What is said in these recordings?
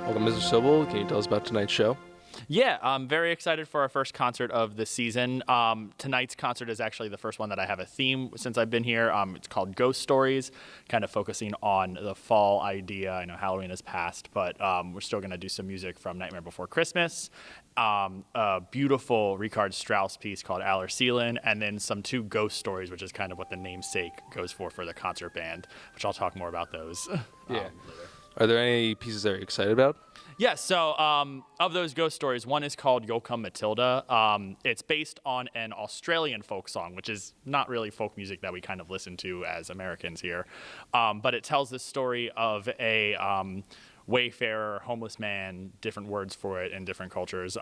Welcome, Mr. Sobel. Can you tell us about tonight's show? Yeah, I'm very excited for our first concert of the season. Tonight's concert is actually the first one that I have a theme since I've been here. It's called Ghost Stories, kind of focusing on the fall idea. I know Halloween has passed, but we're still going to do some music from Nightmare Before Christmas, a beautiful Richard Strauss piece called Allerseelen, and then some two ghost stories, which is kind of what the namesake goes for the concert band, which I'll talk more about those later. Are there any pieces that you're excited about? Yeah, so of those ghost stories, one is called You'll Come Matilda. It's based on an Australian folk song, which is not really folk music that we kind of listen to as Americans here. But it tells the story of a wayfarer, homeless man, different words for it in different cultures,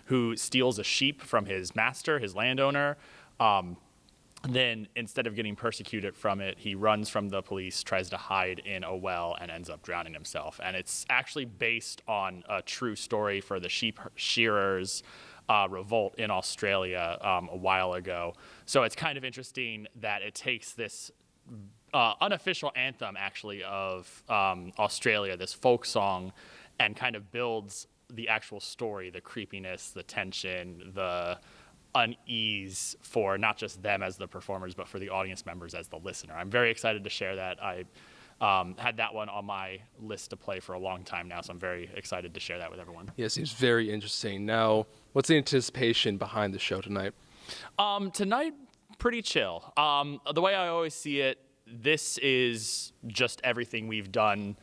who steals a sheep from his master, his landowner. Then, instead of getting persecuted from it, he runs from the police, tries to hide in a well, and ends up drowning himself. And it's actually based on a true story for the sheep shearers' revolt in Australia a while ago. So it's kind of interesting that it takes this unofficial anthem, actually, of Australia, this folk song, and kind of builds the actual story, the creepiness, the tension, the unease for not just them as the performers, but for the audience members as the listener. I'm very excited to share that. I had that one on my list to play for a long time now, so I'm very excited to share that with everyone. Yeah, it seems very interesting. Now, what's the anticipation behind the show tonight? Tonight, pretty chill. The way I always see it, this is just everything we've done.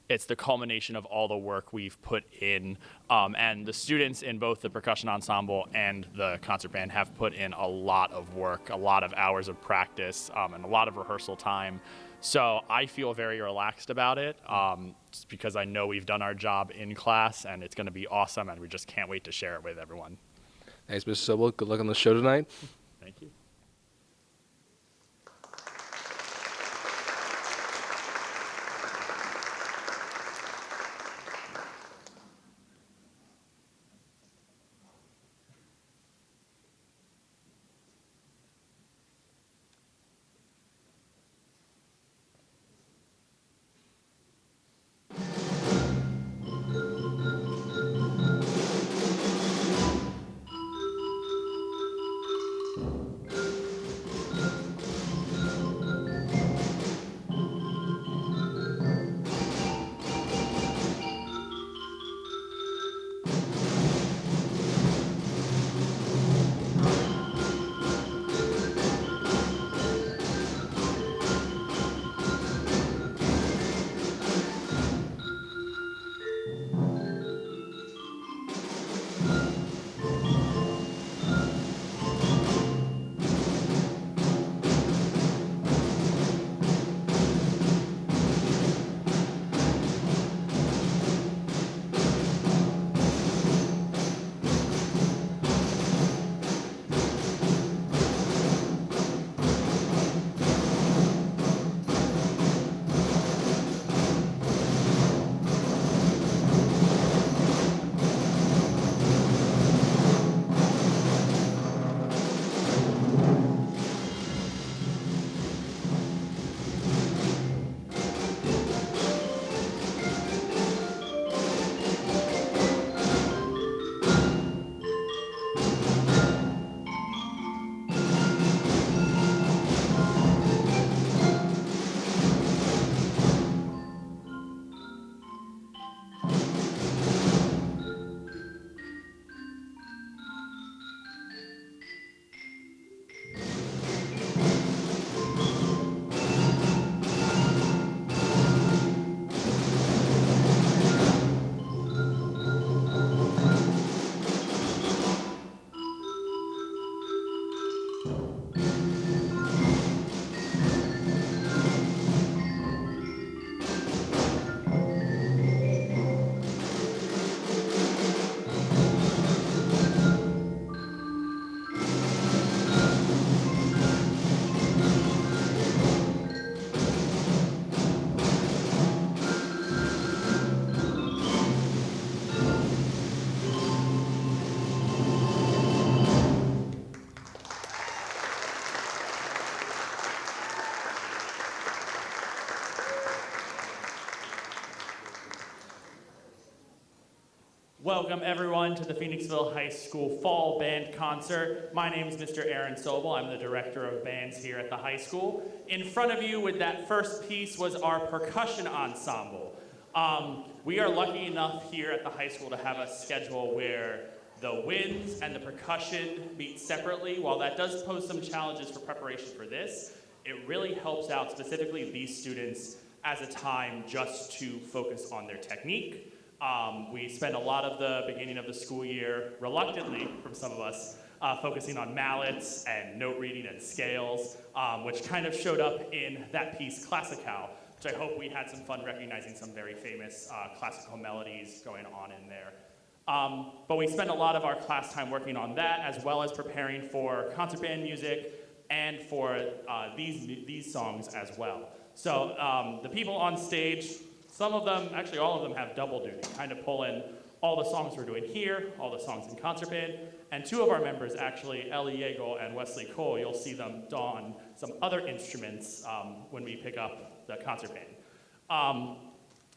It's the culmination of all the work we've put in, and the students in both the percussion ensemble and the concert band have put in a lot of work, a lot of hours of practice, and a lot of rehearsal time. So I feel very relaxed about it, just because I know we've done our job in class, and it's going to be awesome, and we just can't wait to share it with everyone. Thanks, Mr. Sobel. Good luck on the show tonight. Thank you. Welcome everyone to the Phoenixville High School Fall Band Concert. My name is Mr. Aaron Sobel. I'm the director of bands here at the high school. In front of you with that first piece was our percussion ensemble. We are lucky enough here at the high school to have a schedule where the winds and the percussion meet separately. While that does pose some challenges for preparation for this, it really helps out specifically these students as a time just to focus on their technique. We spend a lot of the beginning of the school year, reluctantly from some of us, focusing on mallets and note reading and scales, which kind of showed up in that piece, Classical, which I hope we had some fun recognizing some very famous classical melodies going on in there. But we spend a lot of our class time working on that, as well as preparing for concert band music and for these songs as well. So the people on stage, some of them, actually all of them, have double duty, kind of pull in all the songs we're doing here, all the songs in concert band, and two of our members, actually, Ellie Yeagle and Wesley Cole, you'll see them don some other instruments when we pick up the concert band.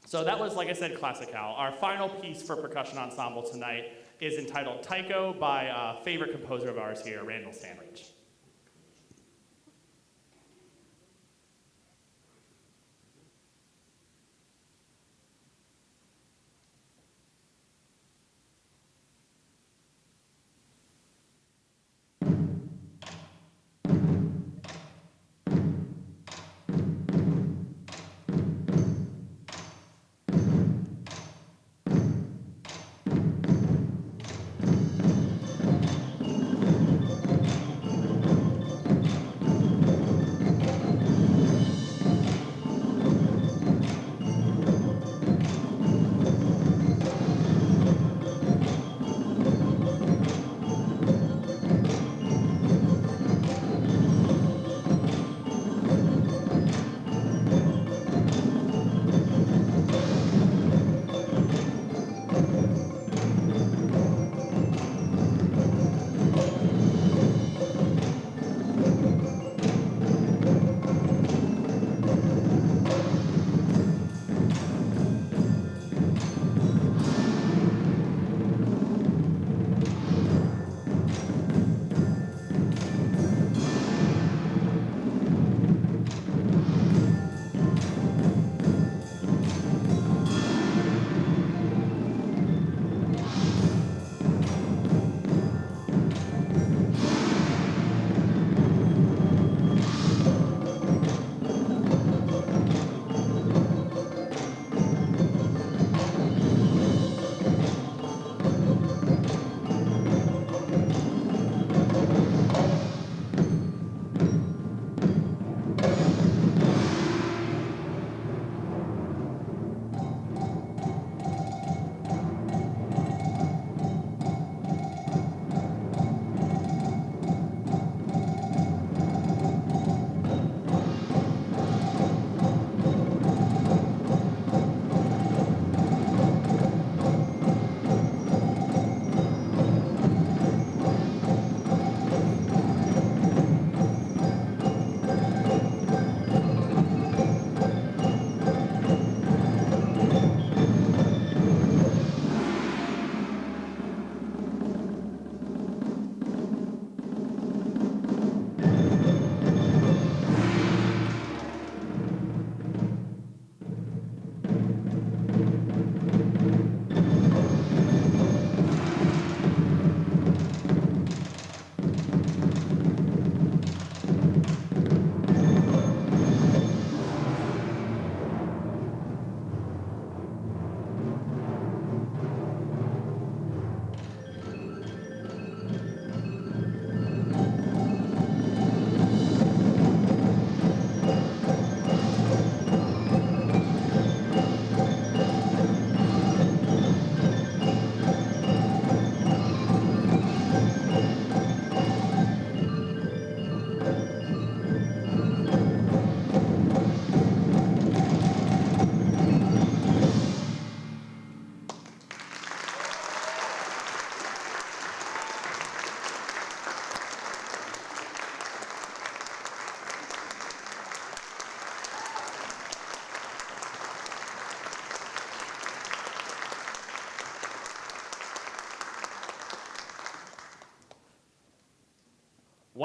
So that was, like I said, Classical. Our final piece for percussion ensemble tonight is entitled Tycho by a favorite composer of ours here, Randall Sandridge.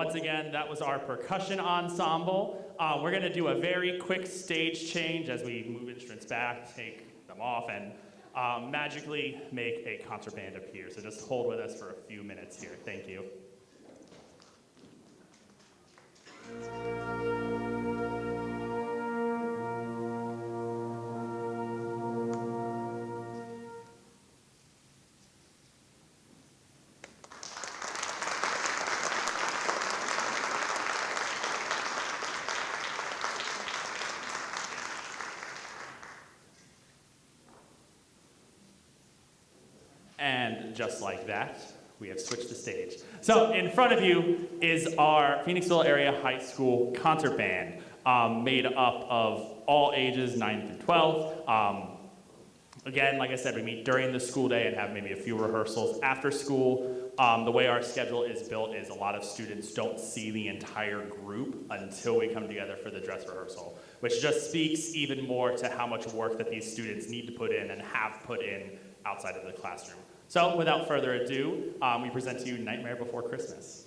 Once again, that was our percussion ensemble. We're going to do a very quick stage change as we move instruments back, take them off, and magically make a concert band appear. So just hold with us for a few minutes here. Thank you. And just like that, we have switched the stage. So in front of you is our Phoenixville Area High School concert band, made up of all ages, 9 through 12. Again, like I said, we meet during the school day and have maybe a few rehearsals after school. The way our schedule is built is a lot of students don't see the entire group until we come together for the dress rehearsal, which just speaks even more to how much work that these students need to put in and have put in outside of the classroom. So without further ado, we present to you Nightmare Before Christmas.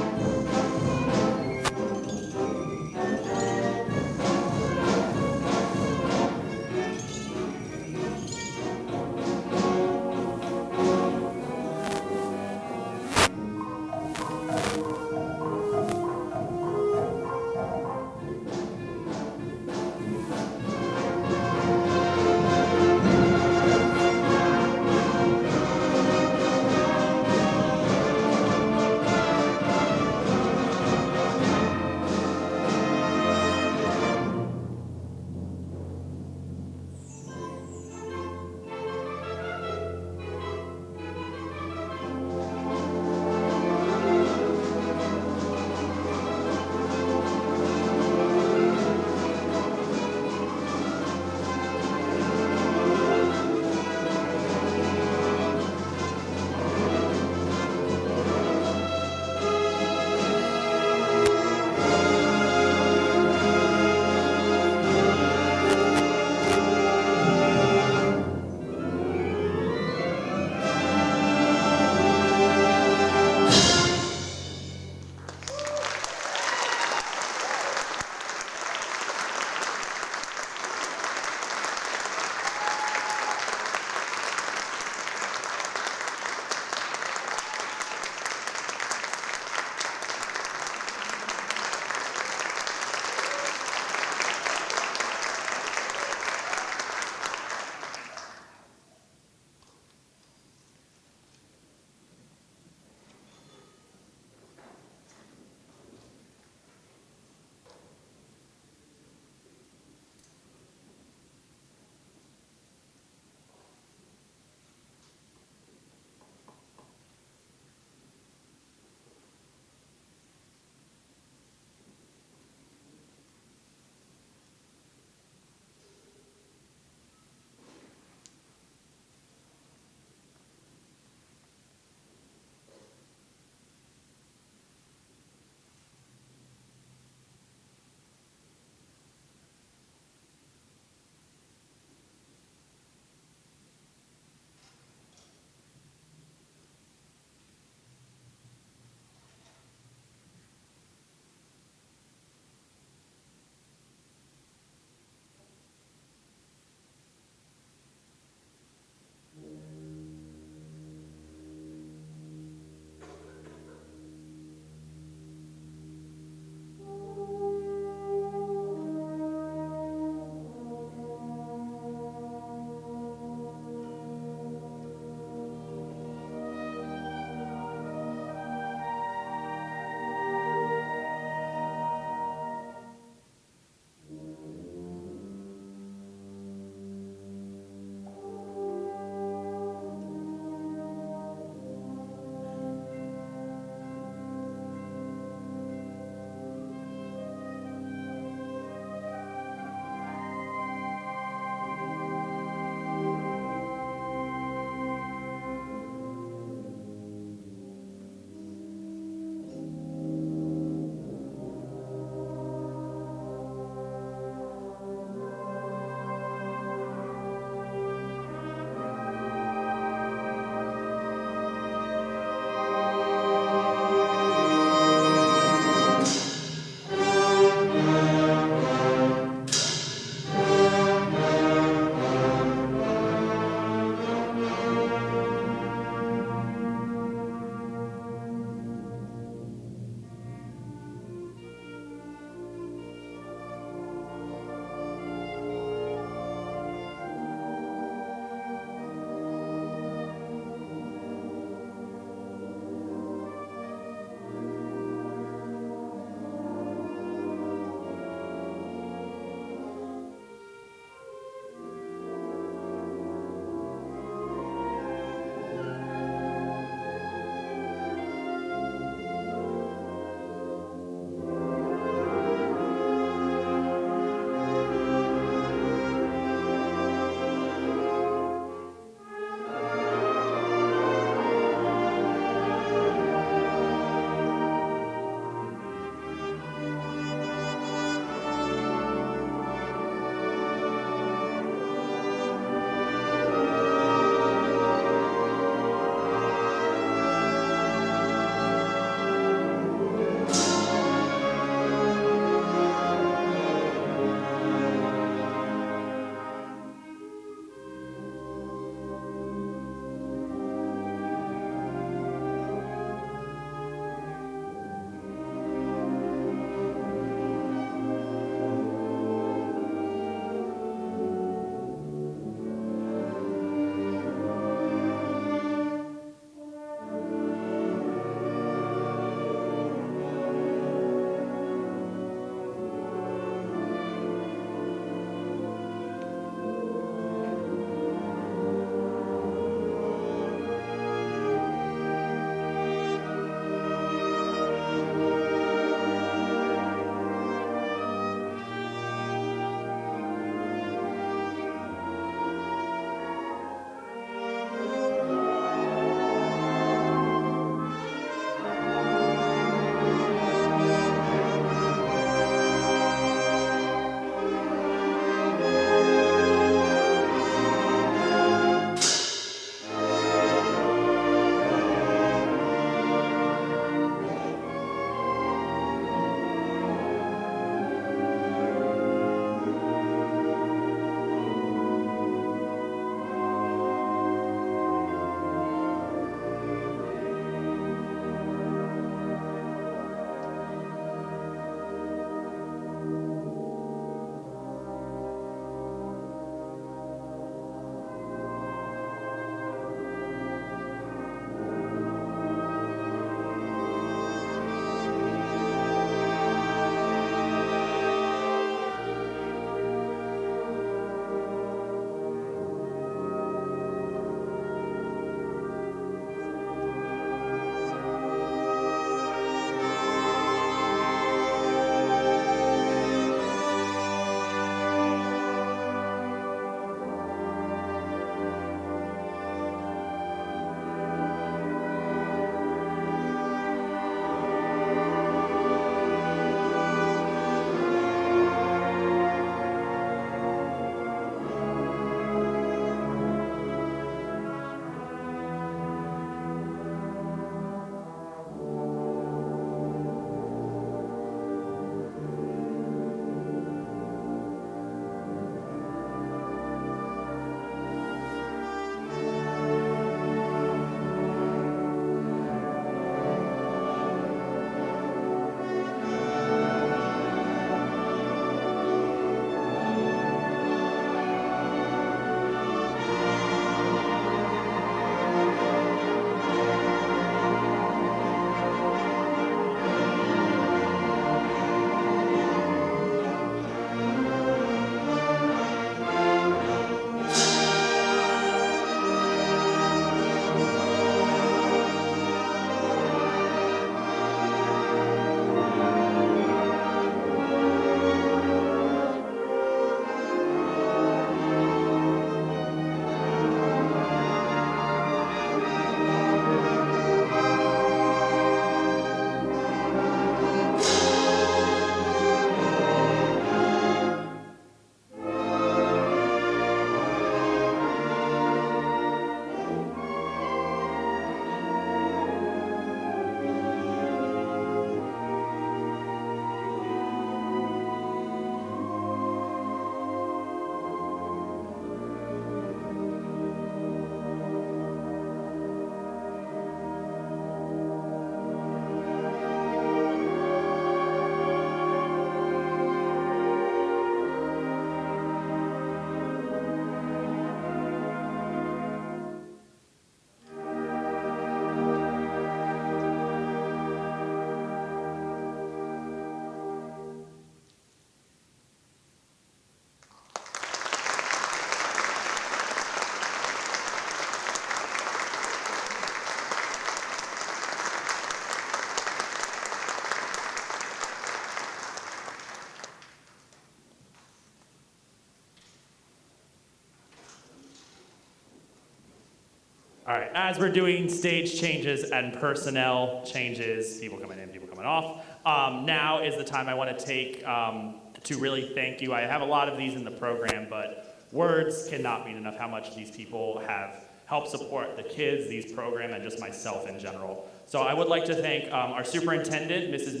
All right, as we're doing stage changes and personnel changes, people coming in, people coming off, now is the time I want to take to really thank you. I have a lot of these in the program, but words cannot mean enough how much these people have helped support the kids, these program, and just myself in general. So I would like to thank our superintendent, Mrs.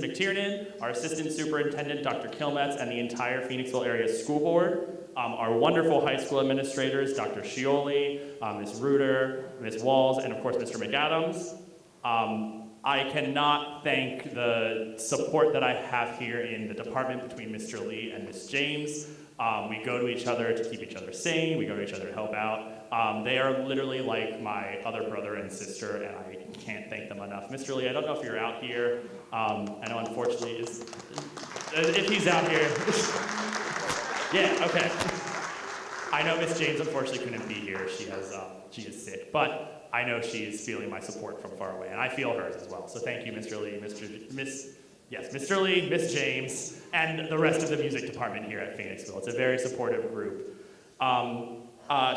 McTiernan, our assistant superintendent, Dr. Kilmetz, and the entire Phoenixville area school board. Our wonderful high school administrators, Dr. Scioli, Ms. Reuter, Ms. Walls, and of course Mr. McAdams. I cannot thank the support that I have here in the department between Mr. Lee and Ms. James. We go to each other to keep each other sane, we go to each other to help out. They are literally like my other brother and sister, and I can't thank them enough. Mr. Lee, I don't know if you're out here. I know unfortunately, if he's out here. Yeah, okay. I know Miss James unfortunately couldn't be here. She is sick, but I know she is feeling my support from far away, and I feel hers as well. So thank you, Mr. Lee, Mr. Lee, Miss James, and the rest of the music department here at Phoenixville. It's a very supportive group.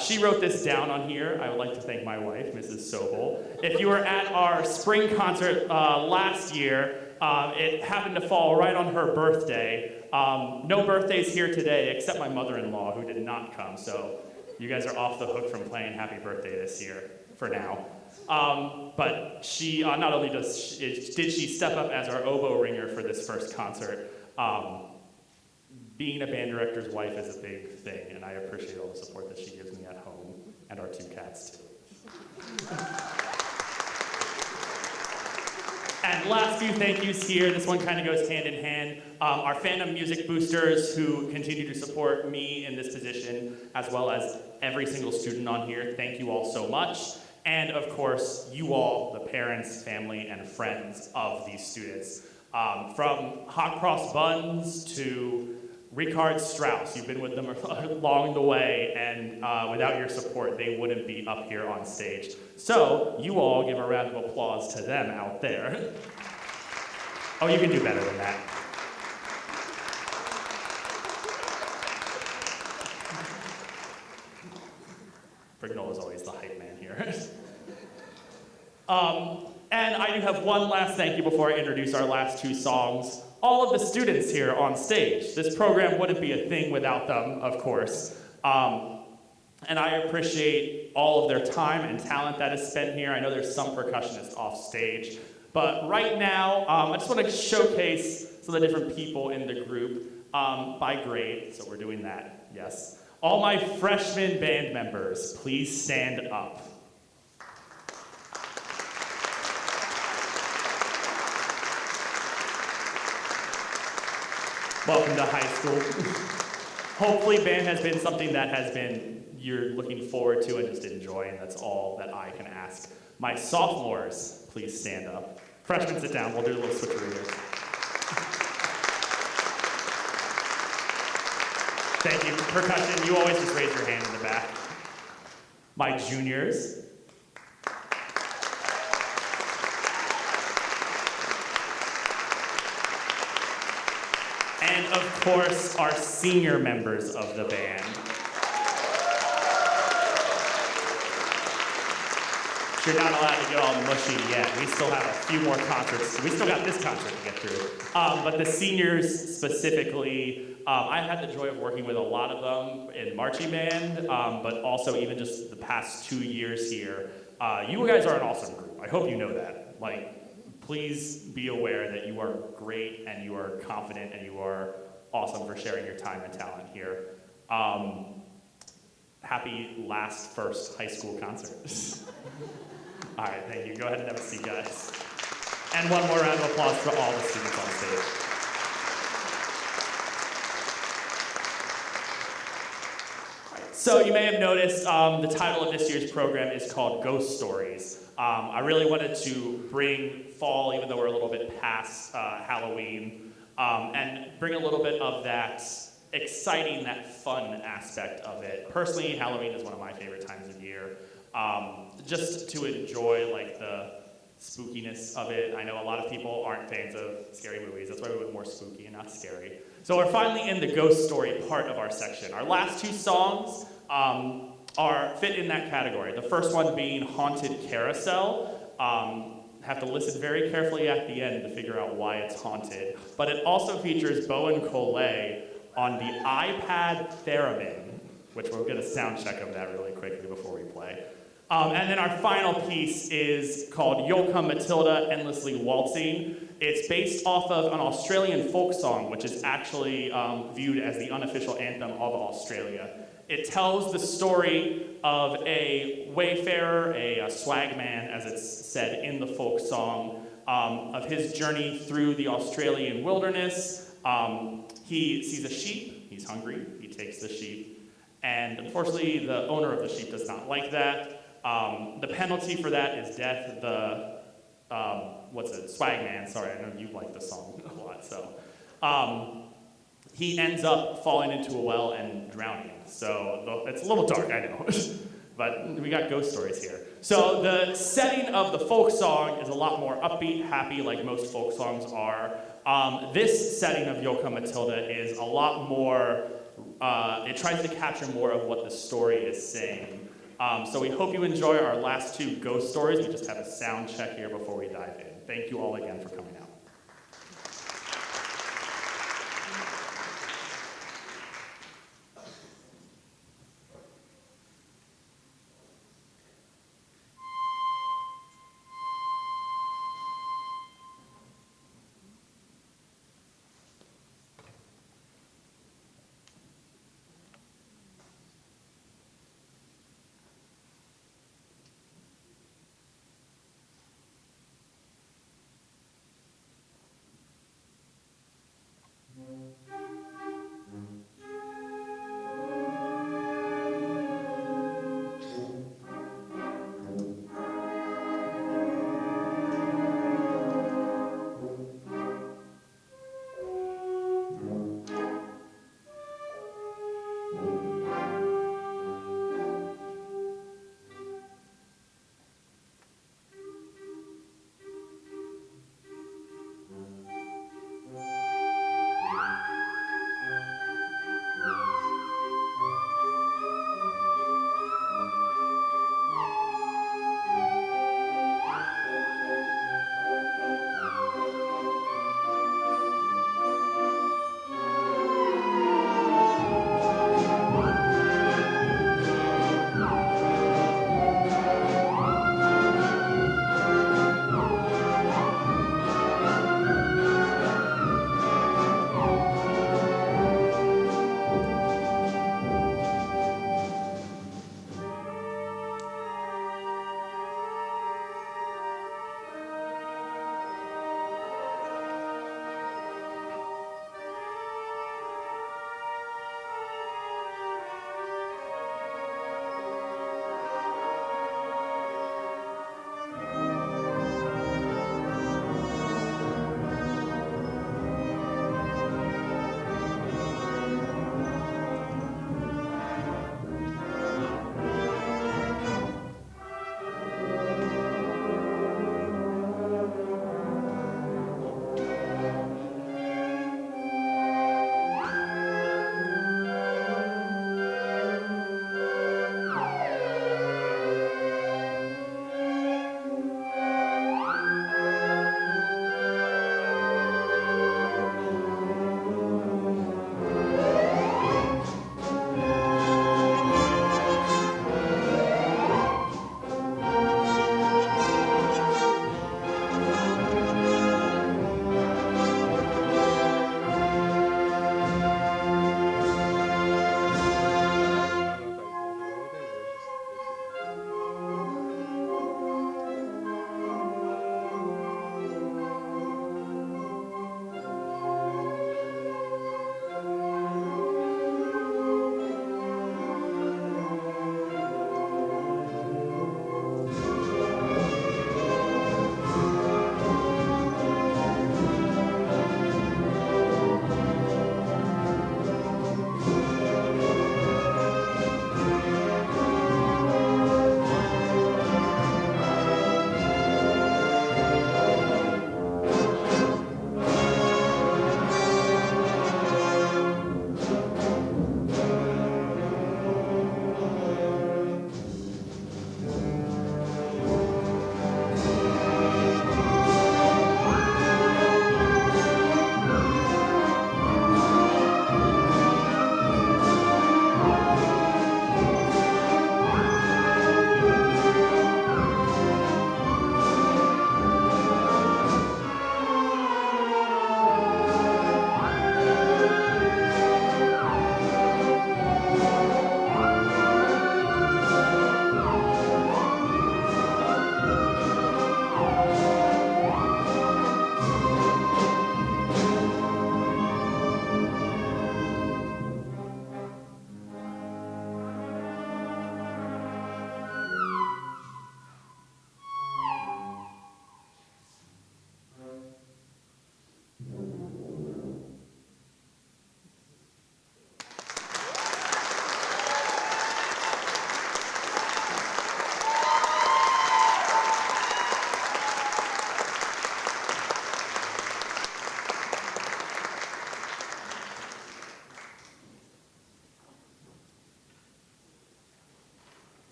She wrote this down on here. I would like to thank my wife, Mrs. Sobel. If you were at our spring concert last year, it happened to fall right on her birthday. No birthdays here today except my mother-in-law, who did not come, so you guys are off the hook from playing happy birthday this year, for now. But she, not only did she step up as our oboe ringer for this first concert, being a band director's wife is a big thing, and I appreciate all the support that she gives me at home, and our 2 cats too. And last few thank yous here, this one kind of goes hand in hand. Our fandom music boosters who continue to support me in this position, as well as every single student on here, thank you all so much. And of course, you all, the parents, family, and friends of these students. From Hot Cross Buns to Richard Strauss, you've been with them along the way, and without your support, they wouldn't be up here on stage. So, you all give a round of applause to them out there. Oh, you can do better than that. Brignol is always the hype man here. And I do have one last thank you before I introduce our last 2 songs. All of the students here on stage. This program wouldn't be a thing without them, of course. And I appreciate all of their time and talent that is spent here. I know there's some percussionists off stage. But right now, I just want to showcase some of the different people in the group by grade. So we're doing that, yes. All my freshman band members, please stand up. Welcome to high school. Hopefully band has been something that you're looking forward to and just enjoy, and that's all that I can ask. My sophomores, please stand up. Freshmen, sit down. We'll do a little switcheroo here. Thank you. Percussion, you always just raise your hand in the back. My juniors. And of course, our senior members of the band. You're not allowed to get all mushy yet. We still have a few more concerts. We still got this concert to get through. But the seniors specifically, I had the joy of working with a lot of them in marching band, but also even just the past 2 years here. You guys are an awesome group. I hope you know that. Please be aware that you are great and you are confident and you are awesome for sharing your time and talent here. Happy first high school concert. All right, thank you. Go ahead and have a seat, guys. And one more round of applause for all the students on stage. So you may have noticed the title of this year's program is called Ghost Stories. I really wanted to bring fall, even though we're a little bit past Halloween, and bring a little bit of that exciting, that fun aspect of it. Personally, Halloween is one of my favorite times of year. Just to enjoy the spookiness of it. I know a lot of people aren't fans of scary movies. That's why we went more spooky and not scary. So we're finally in the ghost story part of our section. Our last 2 songs fit in that category. The first one being Haunted Carousel. Have to listen very carefully at the end to figure out why it's haunted. But it also features Bowen Collet on the iPad Theremin, which we'll get a sound check of that really quickly before we play. And then our final piece is called You'll Come Matilda, Endlessly Waltzing. It's based off of an Australian folk song, which is actually viewed as the unofficial anthem of Australia. It tells the story of a wayfarer, a swagman, as it's said in the folk song, of his journey through the Australian wilderness. He sees a sheep, he's hungry, he takes the sheep, and unfortunately the owner of the sheep does not like that. The penalty for that is death. The, swagman, sorry, I know you like the song a lot, so. He ends up falling into a well and drowning. So it's a little dark, I know, but we got ghost stories here. So the setting of the folk song is a lot more upbeat, happy, like most folk songs are. This setting of You'll Come Matilda is a lot more, it tries to capture more of what the story is saying. So we hope you enjoy our last two ghost stories. We just have a sound check here before we dive in. Thank you all again for coming out.